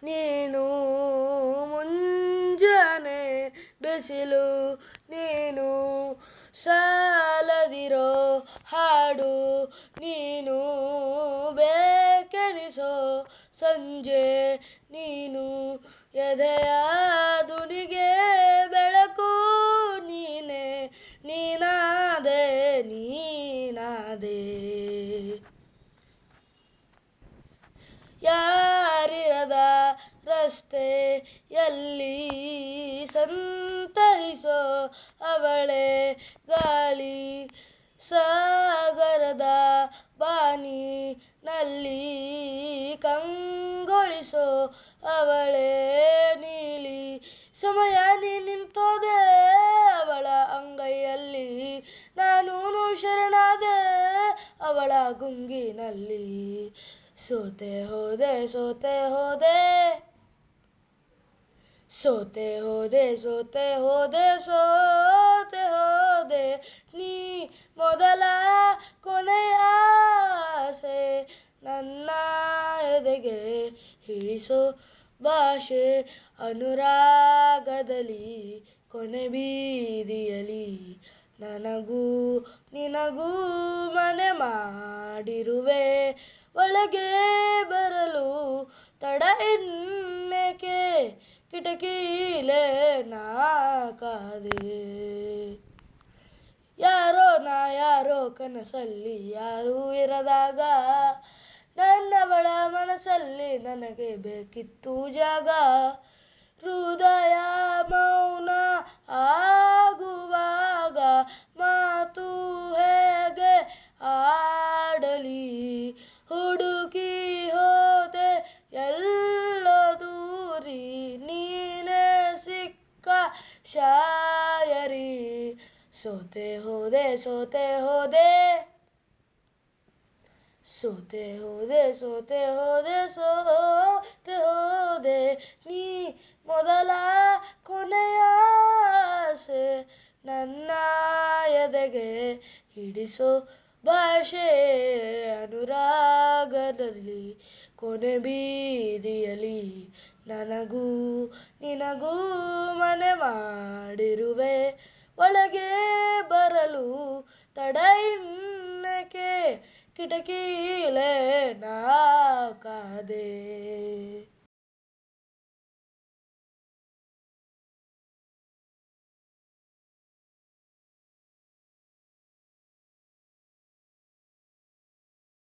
ನೀನು ಮುಂಜಾನೆ ಬಿಸಿಲು ನೀನು ಸಾಲದಿರೋ ಹಾಡು ನೀನು ಬೇಕೆನಿಸೋ ಸಂಜೆ ನೀನು ಎದೆಯ ದುನಿಗೆ ಬೆಳಕು ನೀನೆ ನೀನಾದೆ ನೀನಾದೆ ಯಾರಿರದ ರಸ್ತೆಯಲ್ಲಿ ಸಂತೈಸೋ ಅವಳೆ ಗಾಳಿ ಸಾಗರದ ಬಾನಿನಲ್ಲಿ ಕಂಗೊಳಿಸೋ ಅವಳೆ ನೀಲಿ ಸಮಯ ನೀ ನಿಂತೋದೆ ಅವಳ ಅಂಗೈಯಲ್ಲಿ ನಾನು ಶರಣಾದೆ ಅವಳ ಗುಂಗಿನಲ್ಲಿ ಸೋತೆ ಹೋದೆ ಸೋತೆ ಹೋದೆ ಸೋತೆ ಹೋದೆ ಸೋತೆ ಹೋದೆ ಸೋತೆ ಹೋದೆ ನೀ ಮೊದಲ ಕೊನೆಯ ಆಸೆ ನನ್ನ ಎದೆಗೆ ಇಳಿಸೋ ಭಾಷೆ ಅನುರಾಗದಲ್ಲಿ ಕೊನೆ ಬೀದಿಯಲ್ಲಿ ನನಗೂ ನಿನಗೂ ಮನೆ ಮಾಡಿರುವೆ ಒಳಗೆ ಬರಲು ತಡ ಇನ್ನೇಕೆ ಕಿಟಕಿಲೇ ನಾ ಕಾದೆ ಯಾರೋ ಕನಸಲ್ಲಿ ಯಾರೂ ಇರದಾಗ ನನ್ನವಳ ಮನಸ್ಸಲ್ಲಿ ನನಗೆ ಬೇಕಿತ್ತು ಜಾಗ ಹೃದಯ ಮೌನ ಆಗುವಾಗ ಮಾತು ಹೇಗೆ ಆಡಲಿ ಹುಡುಕಿ ಹೋದೆ ಎಲ್ಲೋ ದೂರಿ ನೀನೇ ಸಿಕ್ಕ ಶಾಯರಿ ಸೋತೆ ಹೋದೆ ಸೋತೆ ಹೋದೆ ಸೋತೆ ಹೋದೆ ಸೋತೆ ಹೋದೆ ಸೋತೆ ಹೋದೆ ನೀ ಮೊದಲ ಕೊನೆಯ ಆಸೆ ನನ್ನ ಎದೆಗೆ ಹಿಡಿಸೋ ಭಾಷೆ ಅನುರಾಗದಲ್ಲಿ ಕೊನೆ ಬೀದಿಯಲ್ಲಿ ನನಗೂ ನಿನಗೂ ಮನೆ ಮಾಡಿರುವೆ ಒಳಗೆ ಬರಲು ತಡ ಇನ್ನೇಕೆ ಕಿಟಕಿಲೇ ನಾ ಕಾದೆ